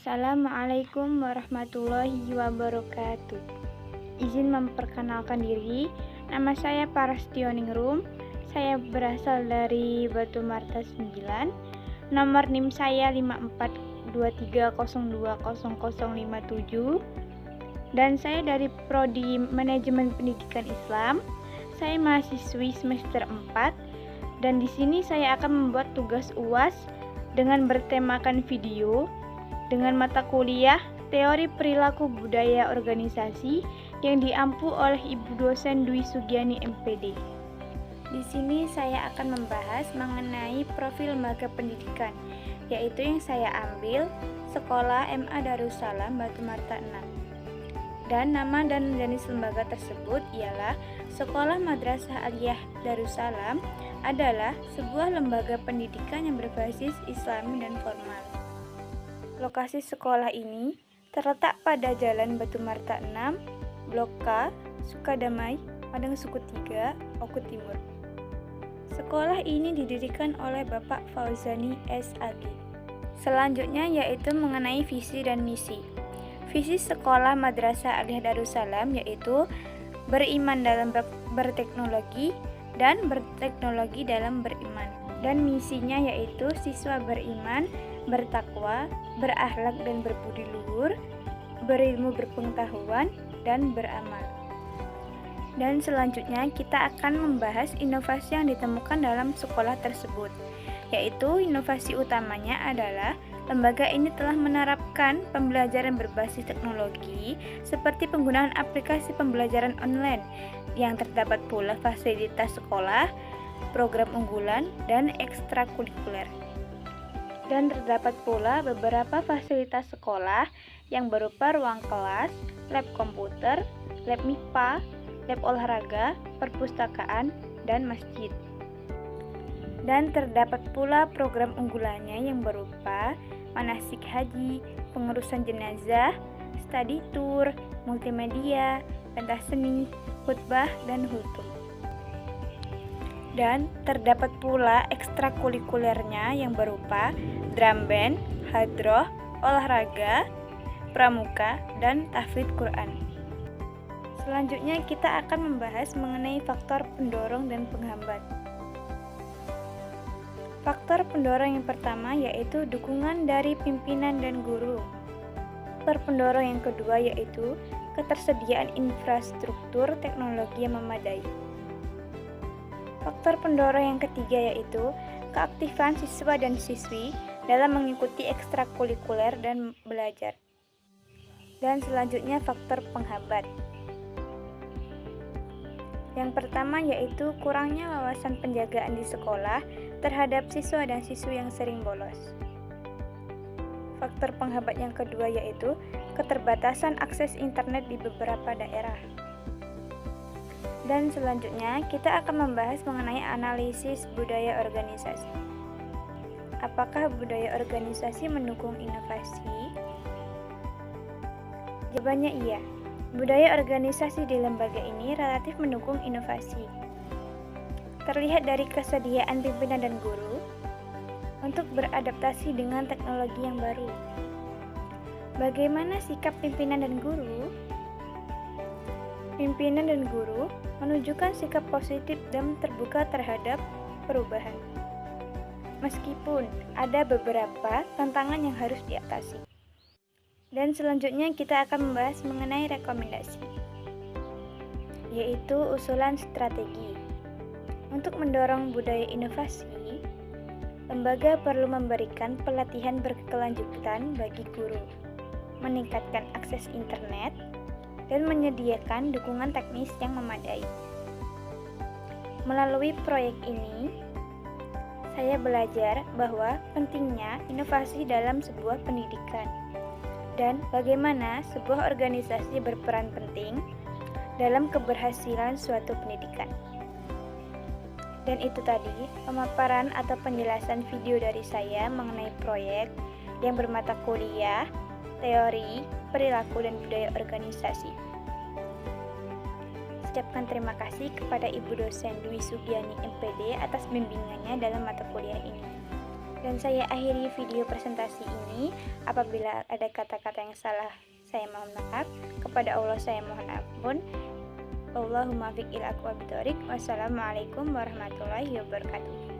Assalamualaikum warahmatullahi wabarakatuh. Izin memperkenalkan diri, nama saya Parastioningrum. Saya berasal dari Batu Marta 9. Nomor NIM saya 5423020057. Dan saya dari Prodi Manajemen Pendidikan Islam. Saya mahasiswi semester 4 dan di sini saya akan membuat tugas UAS dengan bertemakan video dengan mata kuliah Teori Perilaku Budaya Organisasi yang diampu oleh Ibu dosen Dwi Sugiani MPD. Di sini saya akan membahas mengenai profil lembaga pendidikan, yaitu yang saya ambil Sekolah MA Darussalam Batu Marta 6. Dan nama dan jenis lembaga tersebut ialah Sekolah Madrasah Aliyah Darussalam adalah sebuah lembaga pendidikan yang berbasis Islami dan formal. Lokasi sekolah ini terletak pada Jalan Batu Marta 6, Blok K, Sukadamai, Padang Suku 3, Oku Timur. Sekolah ini didirikan oleh Bapak Fauzani S.Ag. Selanjutnya yaitu mengenai visi dan misi. Visi Sekolah Madrasah Aliyah Darussalam yaitu beriman dalam berteknologi dan berteknologi dalam beriman. Dan misinya yaitu siswa beriman, bertakwa, berakhlak dan berbudi luhur, berilmu berpengetahuan, dan beramal. Dan selanjutnya kita akan membahas inovasi yang ditemukan dalam sekolah tersebut, yaitu inovasi utamanya adalah lembaga ini telah menerapkan pembelajaran berbasis teknologi seperti penggunaan aplikasi pembelajaran online yang terdapat pula fasilitas sekolah, program unggulan, dan ekstrakurikuler. Dan terdapat pula beberapa fasilitas sekolah yang berupa ruang kelas, lab komputer, lab MIPA, lab olahraga, perpustakaan, dan masjid. Dan terdapat pula program unggulannya yang berupa manasik haji, pengurusan jenazah, study tour, multimedia, pentas seni, khutbah, dan hultum. Dan terdapat pula ekstrakurikulernya yang berupa drum band, hadroh, olahraga, pramuka, dan tahfidz Quran. Selanjutnya kita akan membahas mengenai faktor pendorong dan penghambat. Faktor pendorong yang pertama yaitu dukungan dari pimpinan dan guru. Faktor pendorong yang kedua yaitu ketersediaan infrastruktur teknologi yang memadai. Faktor pendorong yang ketiga yaitu keaktifan siswa dan siswi dalam mengikuti ekstrakurikuler dan belajar. Dan selanjutnya faktor penghambat. Yang pertama yaitu kurangnya wawasan penjagaan di sekolah terhadap siswa dan siswi yang sering bolos. Faktor penghambat yang kedua yaitu keterbatasan akses internet di beberapa daerah. Dan selanjutnya kita akan membahas mengenai analisis budaya organisasi. Apakah budaya organisasi mendukung inovasi? Jawabannya iya. Budaya organisasi di lembaga ini relatif mendukung inovasi. Terlihat dari kesediaan pimpinan dan guru untuk beradaptasi dengan teknologi yang baru. Bagaimana sikap pimpinan dan guru? Pimpinan dan guru menunjukkan sikap positif dan terbuka terhadap perubahan. Meskipun ada beberapa tantangan yang harus diatasi. Dan selanjutnya kita akan membahas mengenai rekomendasi, yaitu usulan strategi. Untuk mendorong budaya inovasi, lembaga perlu memberikan pelatihan berkelanjutan bagi guru, meningkatkan akses internet, dan menyediakan dukungan teknis yang memadai. Melalui proyek ini, saya belajar bahwa pentingnya inovasi dalam sebuah pendidikan dan bagaimana sebuah organisasi berperan penting dalam keberhasilan suatu pendidikan. Dan itu tadi pemaparan atau penjelasan video dari saya mengenai proyek yang bermata kuliah Teori Perilaku dan Budaya Organisasi. Ucapkan terima kasih kepada Ibu dosen Dwi Sugiani MPD atas bimbingannya dalam mata kuliah ini. Dan saya akhiri video presentasi ini. Apabila ada kata-kata yang salah, saya mohon maaf. Kepada Allah saya mohon ampun. Allahumma fiqh ila aqwam thoriq. Wassalamualaikum warahmatullahi wabarakatuh.